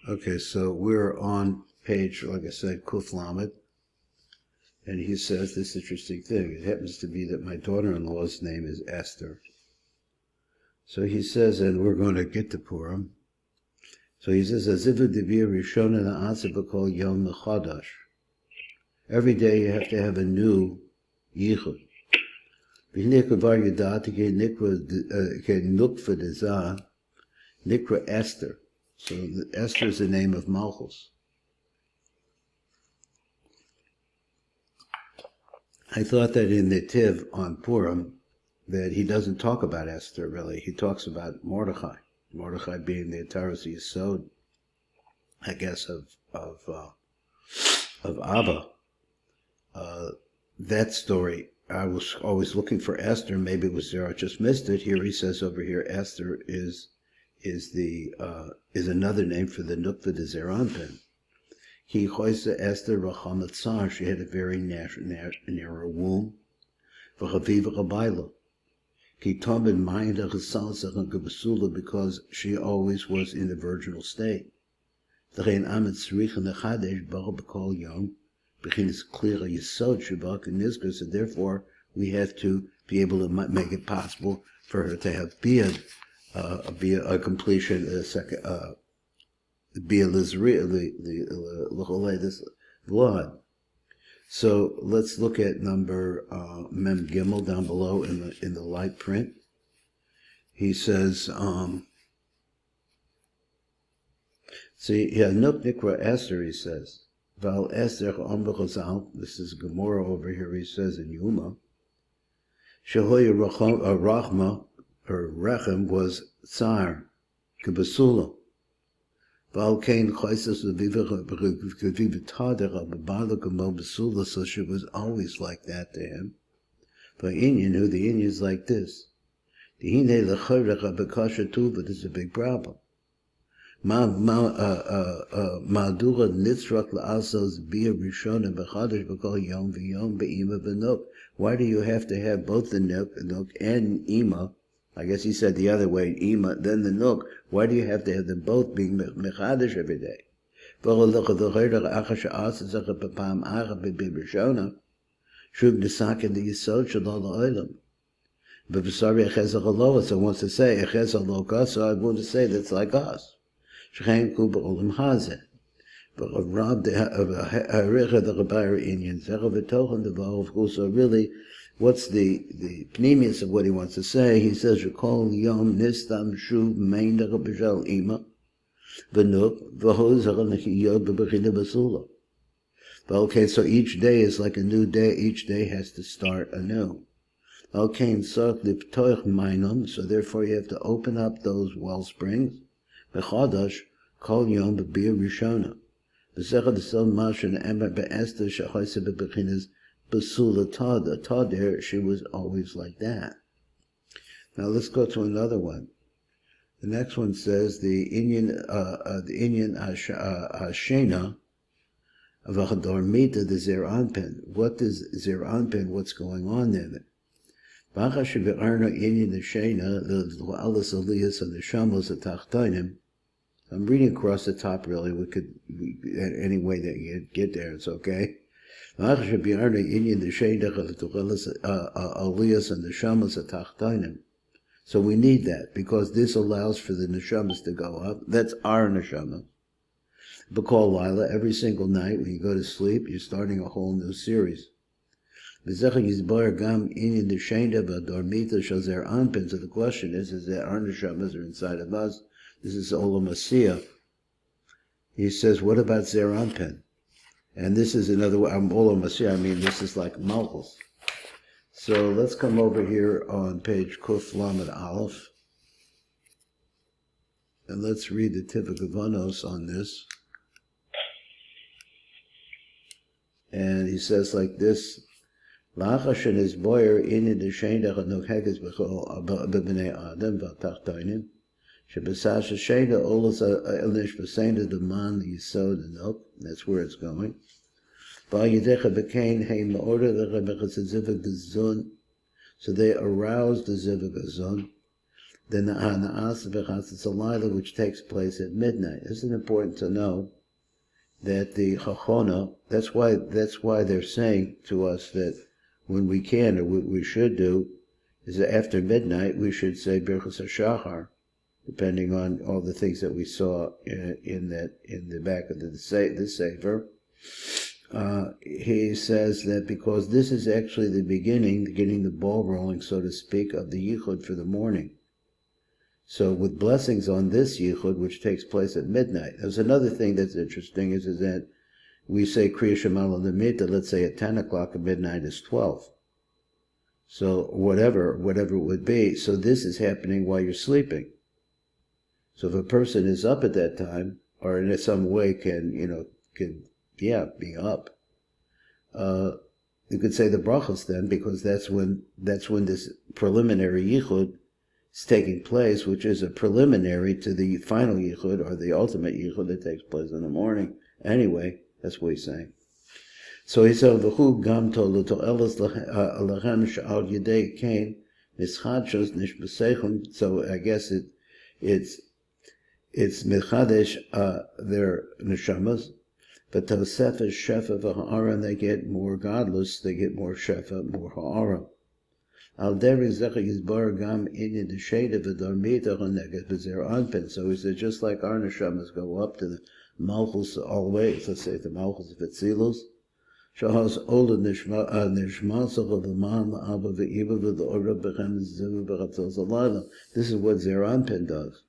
Okay, so we're on page, like I said, Kuf Lamed, and he says this interesting thing. It happens to be that my daughter-in-law's name is Esther. So he says, and we're going to get to Purim. So he says, Azivu Devir Rishon and Asibakol Yom Mechadash. Every day you have to have a new Yichud. Nikra Esther. So Esther is the name of Malchus. I thought that in the Tiv on Purim, that he doesn't talk about Esther really. He talks about Mordechai. Mordechai being the Ataras Yisod, I guess, of Abba. That story, I was always looking for Esther. Maybe it was there. I just missed it. Here he says over here, Esther is another name for the Nukva de Zeranpin. He choisa Esther Rachamat Tsar. She had a very narrow womb. V'chaviva Chabayla. Ki tomid mayda chesalsach and gebesula, because she always was in the virginal state. D'chein amet tzrich and nechadesh bar b'kol yom. Bechinas klira yisod shabak and nizkar. So therefore, we have to be able to make it possible for her to have be a completion, a second, be a lizri, this blood. So let's look at number Mem Gimel down below in the light print. He says, see, yeah, Nuk Nikra Esther, he says. Val Esther Chazal, this is Gemara over here, he says in Yuma. Shehoy Rachma, or Rechem, was Tsar, Kibasula. Val Kain Chaisis Basula, so she was always like that to him. But Inyan, who the Inyan is like this. The Hine Lecharecha Bekasha Tuva, this is a big problem. Ma'adura nitzrak la'asos bia rishona b'chadash b'kol yom v'yom be'ima v'nuk. Why do you have to have both the nuk and ima? I guess he said the other way, ima, then the nuk. Why do you have to have them both being mechadash every day? Shub nisak in the yisod shalol ha'olam. But b'sari echezach aloha, so wants to say echezach loka, so I want to say that's like us. Shchein kuba olam hazeh. But Rab the Haricha the Rabbi Indian Zechav V'tochen Devav. So really, what's the pneumius of what he wants to say? He says, "Rekol Yom Nistam Shuv Mein Dechab B'Shal Ima V'Nuk V'Hoz Ha'Nechiyot B'Bechina Basula." Okay, so each day is like a new day. Each day has to start anew. Okay, so Liptoich Mainum. So therefore, you have to open up those well springs. B'Chadash Kol Yom B'Bir Rishona. B'Sechad Sol Mashin Emma B'Esther Shechoyse B'Bechinas B'Sula Tader. She was always like that. Now let's go to another one. The next one says the Inyan Hashena of Achadormita the Zeranpin. What is Zeranpin? What's going on there? Bacha Shebe'arno Inyan Hashena the Alas Elias and the Shamos Atachtonim. I'm reading across the top, really. Any way that you get there, it's okay. So we need that, because this allows for the neshamas to go up. That's our neshama. B'kol Lila, every single night when you go to sleep, you're starting a whole new series. So the question is that our neshamas are inside of us? This is Olam Asiyah. He says, what about Zeranpin? And this is another way, Olam Asiyah, I mean, this is like Malchus. So let's come over here on page Kuf Lamed Aleph. And let's read the Hakavanot on this. And he says like this, La'achashen is boyer in the Sheindach and Nukheges b'bnei Adam v'tachtoinim. That's where it's going. So they aroused the Zivug Azon. than the Ana'as v'chatzis alayla, which takes place at midnight. It's important to know that the Chachona, that's why they're saying to us that when we can, or what we should do, is that after midnight we should say Birchas HaShachar, depending on all the things that we saw in the back of the Sefer. He says that because this is actually the beginning, getting the ball rolling, so to speak, of the Yichud for the morning. So with blessings on this Yichud, which takes place at midnight. There's another thing that's interesting is that we say Kriya Shema L'Mita, let's say at 10 o'clock, at midnight is 12. So whatever it would be. So this is happening while you're sleeping. So if a person is up at that time, or in some way can be up, you could say the brachos then, because that's when this preliminary yichud is taking place, which is a preliminary to the final yichud, or the ultimate yichud that takes place in the morning. Anyway, that's what he's saying. So he said, "V'hu gam toluto elas lachem she'al yedei kain mischadshos nishbaseichum." So I guess it's mechadesh their neshamas, but tosefes shefa v'ha'ara, they get more godless, they get more shefa, more ha'ara. Al deri zecha yizbar gam inyan desheda v'darmita ha'neged b'zer anpin. So he said, just like our neshamas go up to the malchus all the way, let's say the malchus of Etzilus, shahas ola nishmasach of the man la'aba v'iba v'd'ora b'chem zivu b'chatzos alayla. This is what zer anpin does.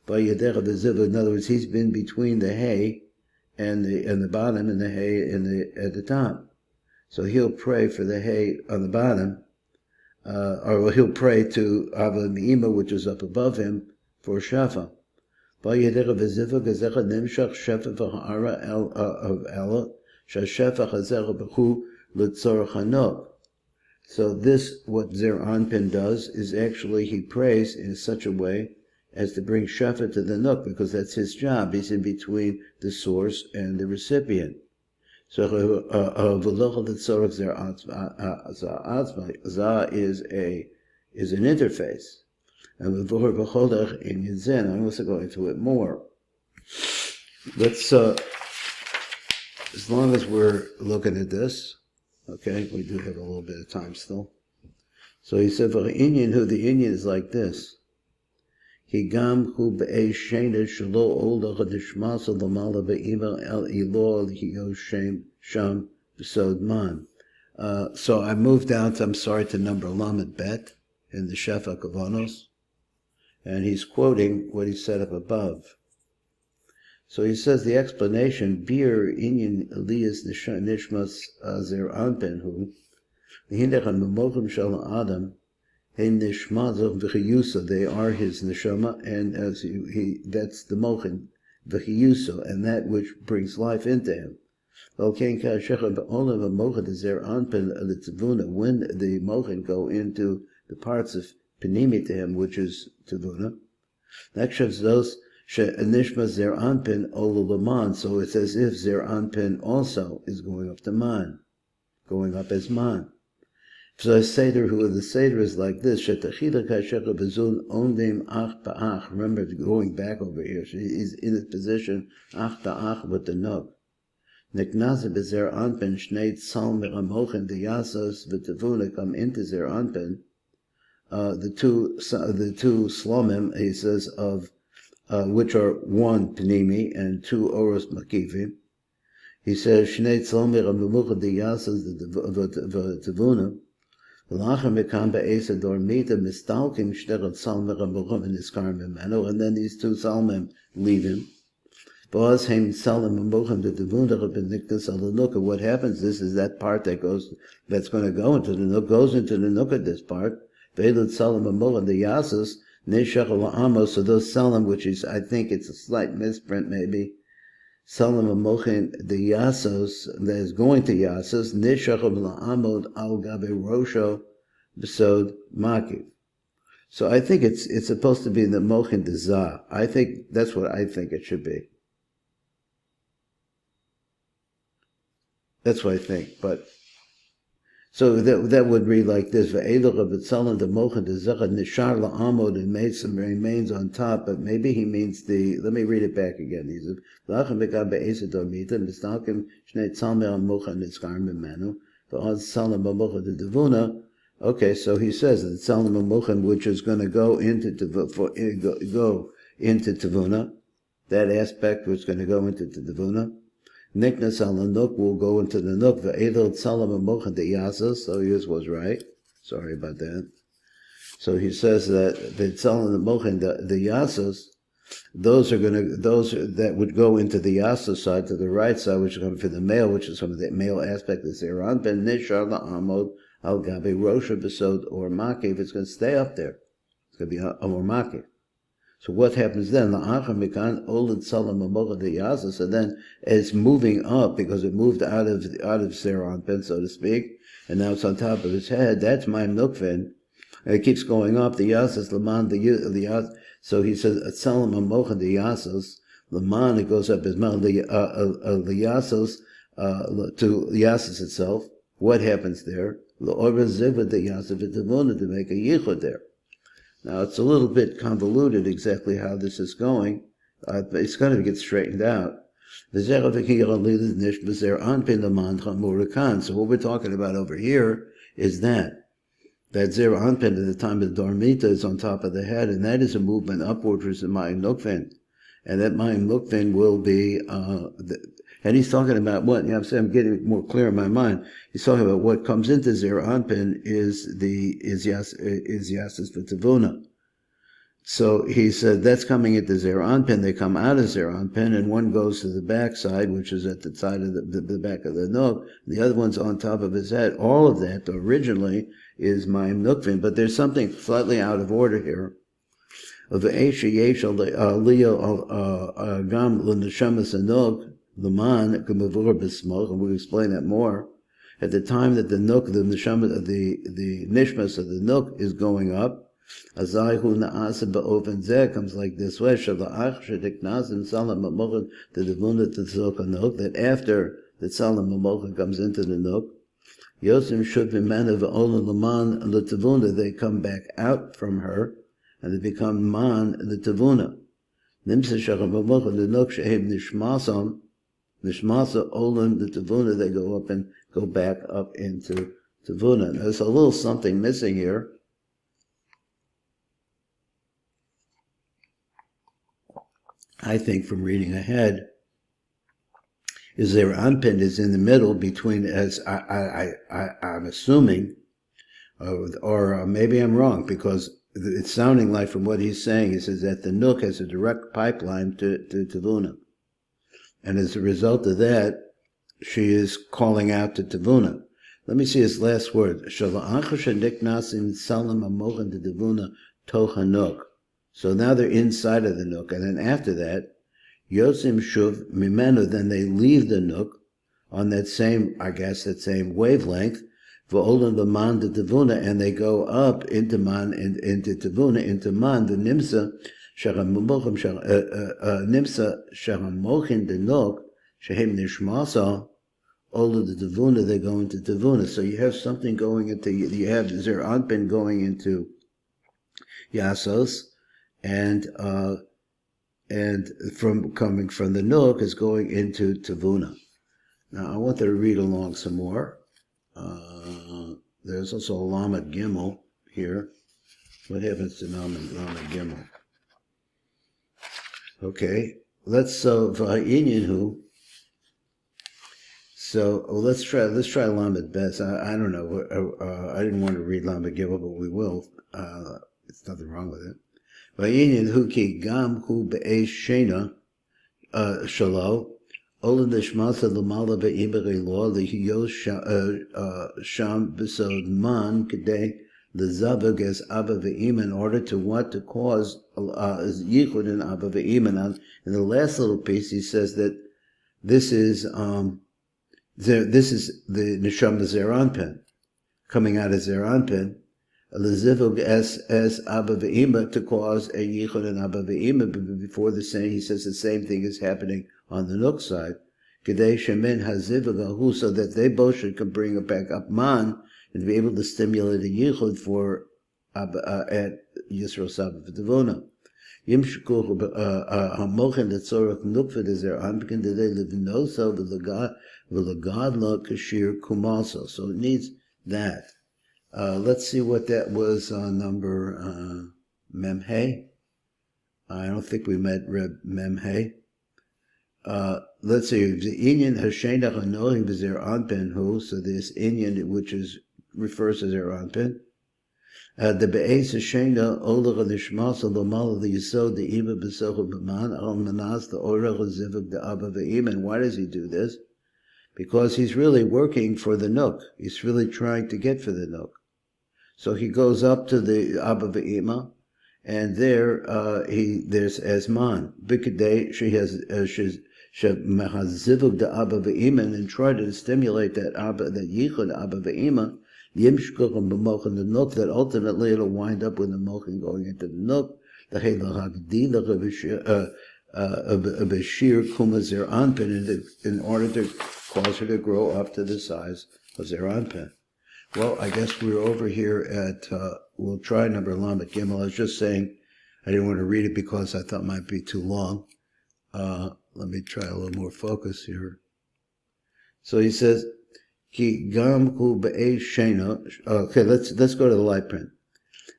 In other words, he's been between the hay and the bottom, and the hay at the top. So he'll pray for the hay on the bottom, or he'll pray to Ava Me'ima, which is up above him, for Shafa. So this, what Zer Anpin does, is actually he prays in such a way as to bring shefa to the nook, because that's his job. He's in between the source and the recipient. So is an interface. And I'm also going into it more. Let's as long as we're looking at this, okay, we do have a little bit of time still. So he said, for the Indian is like this. Higam hu be'ei shena shelo olda chadishmasa l'mala be'ima el ilo l'hiyoshem sham b'sod man. So I moved down to number Lamed Bet in the Shefa Hakavanot, and he's quoting what he said up above. So he says the explanation, Bir inyan Elias nishmas zer anpen hu, l'hindechan memochim shel Adam, they are his neshama, and as that's the mochin, v'chiyusa, and that which brings life into him. When the mochin go into the parts of penimi to him, which is tevuna, that shows those nishma zer anpin olulaman. So it's as if zer anpin also is going up to man, going up as man. So the Seder is like this. Remember, going back over here, he's in his position ach ba'ach with the nook. Neknaze bezer anpen shnei tzal me'amochen de yasos v'tevuna come into zer anpen. The two slomim, he says, of which are one penimi and two oros makivim. He says shnei tzal me'amochen de yasos v'tevuna. And then these two salmim leave him. What happens is that part that's going to go into the nook, goes into the nook at this part. So those salam, which is, I think it's a slight misprint maybe, Salam Amochin the Yasos, that is going to Yasos, Nishachim La'amod al Gabe Rosho Besod Makiv. So I think it's supposed to be the Mochin de Zah. I think that's what I think it should be. That's what I think. But So that would read like this: Ve'elach of Etzalan the Mochen the Zechad Nishar la'amod, and made some remains on top. But maybe he means the. Let me read it back again. He says, "V'achem bekam be'esed dormita mistalkim shnei tzalmei mochen nitzkar mimenu v'od tzalam mochen the devuna." Okay, so he says that tzalam mochen, which is going to go into go into tevuna, that aspect which is going to go into tevuna. Niknas al Nook will go into the Nook. Ve'edel tzalam mochen de yasas. So yours was right. Sorry about that. So he says that the tzalam mochen the yasas, those that would go into the yasa side, to the right side, which is coming for the male, which is some of the male aspect of Zeran ben nishar la'amod al gabe rosha besod or maki. If it's going to stay up there, it's going to be a or maki. So what happens then? So then it's moving up because it moved out of Zeran Ben, so to speak, and now it's on top of his head. That's my nukvin. And it keeps going up. The yasas laman the yas. So he says atzalam amocha the yasas laman. It goes up as well. The yasas to yasas itself. What happens there? The ziva the yasas to make a yichud there. Now, it's a little bit convoluted exactly how this is going. It's going to get straightened out. So what we're talking about over here is that Zera Anpin at the time of the Dormita is on top of the head, and that is a movement upward towards the Mayim Nukvin. And that Mayim Nukvin will be, and he's talking about what, I'm getting more clear in my mind. He's talking about what comes into Zera Anpin is Yasas V'Tavuna. So he said that's coming into Zera Anpin. They come out of Zera Anpin, and one goes to the back side, which is at the side of the back of the Nuk. The other one's on top of his head. All of that originally is Mayim Nukvin, but there's something slightly out of order here. Of the Esha Yeshal Leo Gam L'Neshamas Anuk. The man and we'll explain that more. At the time that the Nuk, the neshama, the nishmas of the Nuk is going up, Azayhu Na'asa Ba'ofen Zeh comes like this way: Shava'ach Shadiknazim Salam Mamochan the Devuna Tzok Nuk. That after the Salam Mamochan comes into the Nuk, Yosim Shuv V'Mana V'Olam Laman the Tevuna, they come back out from her and they become man the Tevuna. Nimsa Shacham Mamochan the Nuk Shehem Nishmasam. Nishmasa Olam the Tevuna, they go up and go back up into Tevuna. There's a little something missing here. I think from reading ahead, is there Anpin is in the middle between, as I'm assuming, or maybe I'm wrong, because it's sounding like from what he's saying, he says that the Nuk has a direct pipeline to Tevuna. And as a result of that, she is calling out to Tevuna. Let me see his last word. So now they're inside of the Nuk. And then after that, Yosim Shuv Mimenu, then they leave the Nuk on that same, I guess, that same wavelength. V'olam the man to Tevuna, and they go up into man, into Tevuna, into man, the Nimsa, Nimsa Sharamochin the Nok, Shehem Nishmasa, all of the Tevuna, they go into Tevuna. So you have something going into, you have Zer Anpin going into Yasos, and from coming from the Nok is going into Tevuna. Now I want to read along some more. There's also a Lamed Gimel here. What happens to Lamed Gimel? Okay, let's V'Inyanhu. So let's try Lamed Bes. I don't know. I didn't want to read Lamed Gimel, but we will. It's nothing wrong with it. V'Inyanhu ki gam hu be'esh shena shalo. Ola nishmasa l'mala ve'imere lo lihiyos sham b'sod man kedei l'zavug as Abba ve'im, in order to what? To cause Yichud in Abba ve'im. And in the last little piece he says that this is the Neshama Zeranpin, coming out of Zeranpin, l'zavug as Abba ve'im, to cause a Yichud in Abba ve'im. But before the same, he says the same thing is happening on the Nuk side, Kedei Shemin Hazivagahu, so that they both should bring it back up man and to be able to stimulate a Yichud for at Yisrael Sabbath Devona. Yimshkuch hamochen letzorach nukva dezer anbekin today livinoso v'legadla kashir kumaso. So it needs that. Let's see what that was on number Memhe. I don't think we met Reb Memhe. Let's see, the Inyan Hashenach Anohi v'zer anpen hu. So this Inyan which refers to zer anpen. The Be'ez Hashena Olach Lishmasa Lomal the Yisod the Iba Besocha B'man Al Manas the Orach Zivuk the Abba Ve'im. And why does he do this? Because he's really working for the Nook. He's really trying to get for the Nook. So he goes up to the Abba Ve'ima, and there there's Asman. Bikadei she has Zivuk the Abba Ve'im, and try to stimulate that Yichud Abba Ve'ima. Yimshkuch b'mochen the Nook, that ultimately it'll wind up with the mochen going into the Nook. The Heilah Hagdilah Bashir Kuma Zer Anpin, in order to cause her to grow up to the size of Zer Anpin. Well, I guess we're over here at, we'll try number Lamed Gimel. I was just saying, I didn't want to read it because I thought it might be too long. Let me try a little more focus here. So he says, Ki gam ku be'ez shena. Okay, let's go to the light print.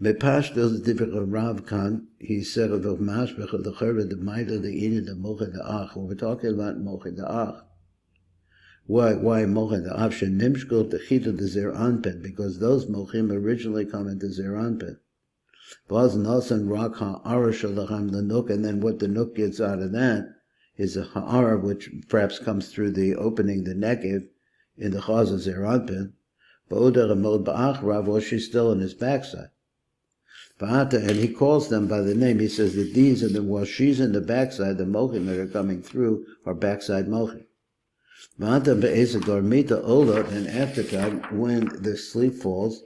Bepashtos divrei Rav Kan, he said of mashbech of the chayre the maida the inyan the mocha the ach. When we're talking about mocha the ach, why mocha the ach? Shenimshkol techita the zer anpen, because those mochim originally come into zer anpen. Baz nasan rak ha'ara shalacham the nook, and then what the nook gets out of that is a ha'ara, which perhaps comes through the opening, the nekev, in the chaz of zer anpen. Ba'odar amod ba'ach rav, or she's still in his backside. And he calls them by the name. He says that these are while she's in the backside, the mochim that are coming through are backside mochim. And after time, when the sleep falls,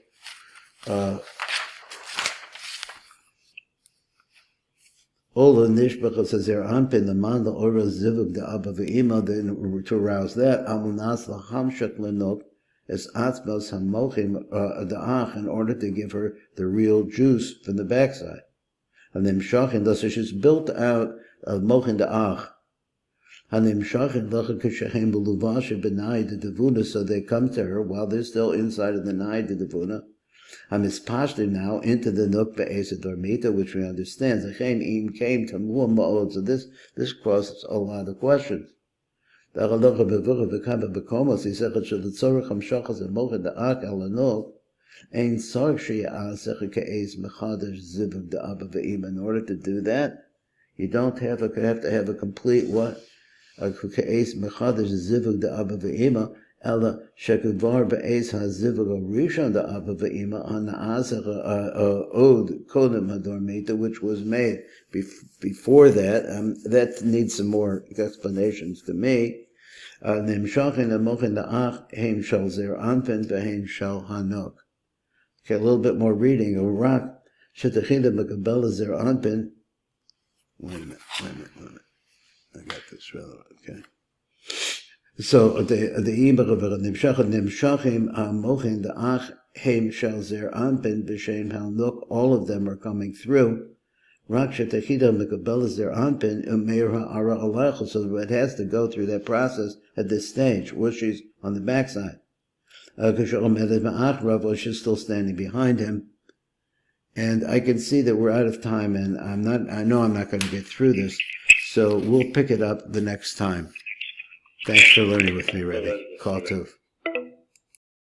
Ola nishbach says there anpin the man the ora zivug the abba ve'ima, then to arouse that amunas lahamshak lenok as atzbas hamochim the ach, in order to give her the real juice from the backside. And then shachin, thus she's built out of mochin the ach. And then shachin lacha kishachem beluvash benai the devuna, so they come to her while they're still inside of the nai the devuna. And it's pashted now into the nuk be'ezet dormita, which we understand. Zachem im came to muam ma'od. So this causes a lot of questions. He said that in order to do that, you don't have to have a complete what? A ke'ez mechadash zivug the abba ve'ima, ela shekuvar be'ez ha-zivug rishon the abba ve'ima on the azach od kodem hadormita, which was made before that. That needs some more explanations to me. Nimshachin amochin the ach heim shal zer anpen ve'heim shal hanok. Okay, a little bit more reading. Urak shetachida mekabela zer anpen. Wait a minute. I got this rather okay. So the imach of nimshachim amochin the ach heim shal zer anpen ve'heim hanok. All of them are coming through. So it has to go through that process at this stage, where she's on the backside. She's still standing behind him. And I can see that we're out of time, and I know I'm not going to get through this, so we'll pick it up the next time. Thanks for learning with me, Rebbe. Call to.